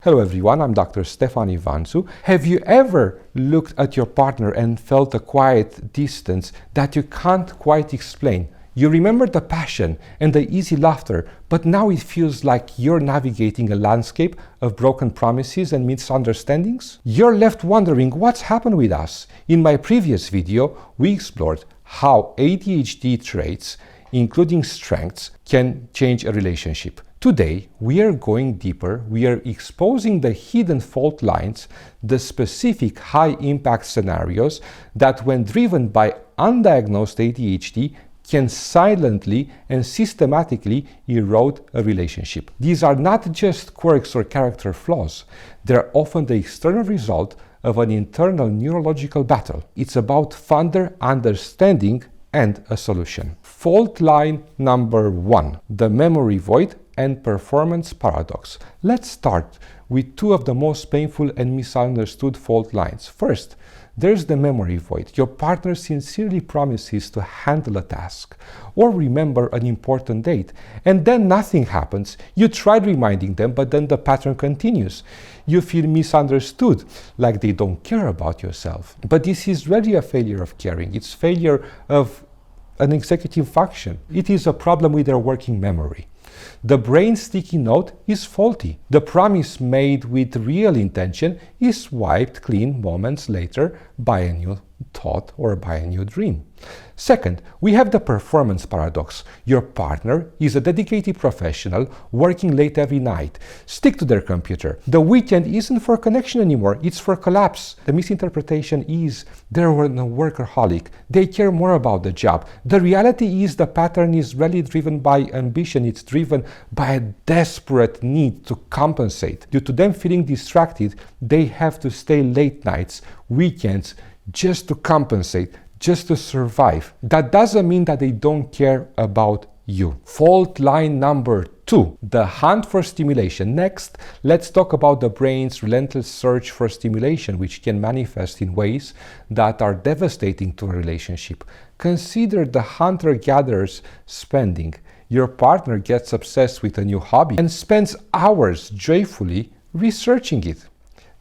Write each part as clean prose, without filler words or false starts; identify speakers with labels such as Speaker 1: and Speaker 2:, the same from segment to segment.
Speaker 1: Hello everyone, I'm Dr. Stefan Ivantu. Have you ever looked at your partner and felt a quiet distance that you can't quite explain? You remember the passion and the easy laughter, but now it feels like you're navigating a landscape of broken promises and misunderstandings? You're left wondering what's happened with us. In my previous video, we explored how ADHD traits, including strengths, can change a relationship. Today, we are going deeper. We are exposing the hidden fault lines, the specific high-impact scenarios that, when driven by undiagnosed ADHD, can silently and systematically erode a relationship. These are not just quirks or character flaws. They're often the external result of an internal neurological battle. It's about further understanding and a solution. Fault line number 1, the memory void and performance paradox. Let's start with two of the most painful and misunderstood fault lines. First, there's the memory void. Your partner sincerely promises to handle a task or remember an important date, and then nothing happens. You tried reminding them, but then the pattern continues. You feel misunderstood, like they don't care about yourself. But this is really a failure of caring. It's failure of an executive function. It is a problem with their working memory. The brain's sticky note is faulty. The promise made with real intention is wiped clean moments later by a new thought or by a new dream. Second, we have the performance paradox. Your partner is a dedicated professional working late every night. Stick to their computer. The weekend isn't for connection anymore, it's for collapse. The misinterpretation is they're a workaholic. They care more about the job. The reality is the pattern is really driven by ambition. It's driven by a desperate need to compensate. Due to them feeling distracted, they have to stay late nights, weekends, just to compensate, just to survive. That doesn't mean that they don't care about you. Fault line number 2, the hunt for stimulation. Next, let's talk about the brain's relentless search for stimulation, which can manifest in ways that are devastating to a relationship. Consider the hunter-gatherer's spending. Your partner gets obsessed with a new hobby and spends hours joyfully researching it.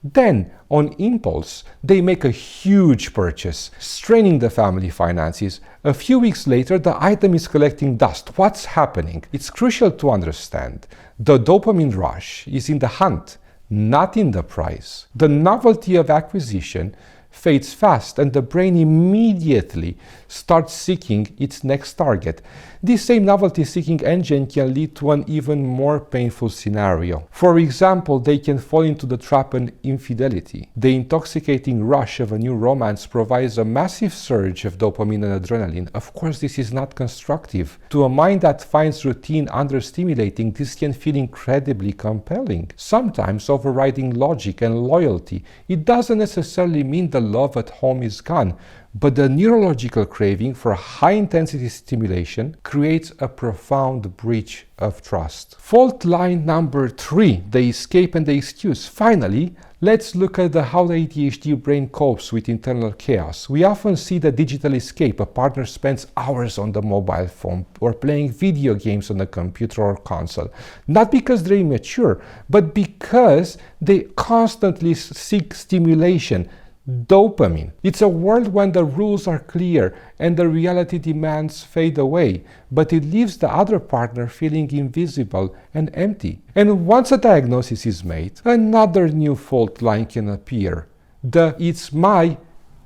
Speaker 1: Then, on impulse, they make a huge purchase, straining the family finances. A few weeks later, the item is collecting dust. What's happening? It's crucial to understand. The dopamine rush is in the hunt, not in the prize. The novelty of acquisition fades fast, and the brain immediately starts seeking its next target. This same novelty-seeking engine can lead to an even more painful scenario. For example, they can fall into the trap of infidelity. The intoxicating rush of a new romance provides a massive surge of dopamine and adrenaline. Of course, this is not constructive. To a mind that finds routine understimulating, this can feel incredibly compelling, sometimes overriding logic and loyalty. It doesn't necessarily mean the love at home is gone, but the neurological craving for high-intensity stimulation creates a profound breach of trust. Fault line number 3, the escape and the excuse. Finally, let's look at how the ADHD brain copes with internal chaos. We often see the digital escape. A partner spends hours on the mobile phone or playing video games on the computer or console. Not because they're immature, but because they constantly seek stimulation. Dopamine. It's a world when the rules are clear and the reality demands fade away, but it leaves the other partner feeling invisible and empty. And once a diagnosis is made, another new fault line can appear. It's my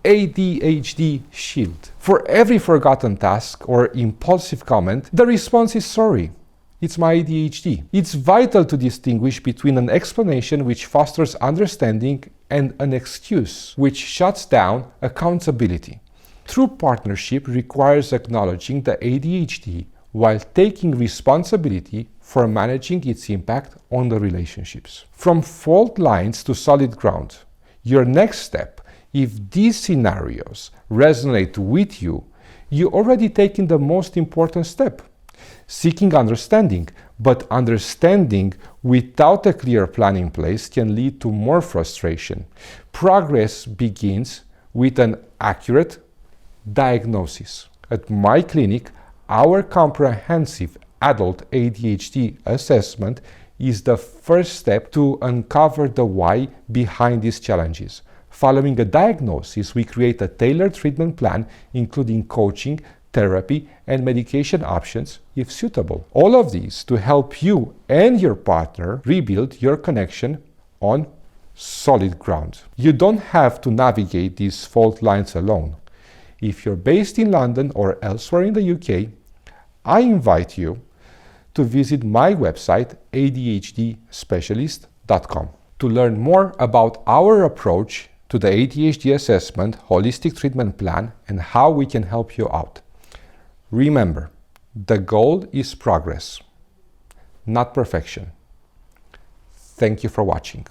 Speaker 1: ADHD shield. For every forgotten task or impulsive comment, the response is sorry. It's my ADHD. It's vital to distinguish between an explanation which fosters understanding and an excuse which shuts down accountability. True partnership requires acknowledging the ADHD while taking responsibility for managing its impact on the relationships. From fault lines to solid ground. Your next step, if these scenarios resonate with you, you've already taken the most important step. Seeking understanding, but understanding without a clear plan in place can lead to more frustration. Progress begins with an accurate diagnosis. At my clinic, our comprehensive adult ADHD assessment is the first step to uncover the why behind these challenges. Following a diagnosis, we create a tailored treatment plan, including coaching, therapy, and medication options if suitable. All of these to help you and your partner rebuild your connection on solid ground. You don't have to navigate these fault lines alone. If you're based in London or elsewhere in the UK, I invite you to visit my website, ADHDspecialist.com, to learn more about our approach to the ADHD assessment, holistic treatment plan, and how we can help you out. Remember, the goal is progress, not perfection. Thank you for watching.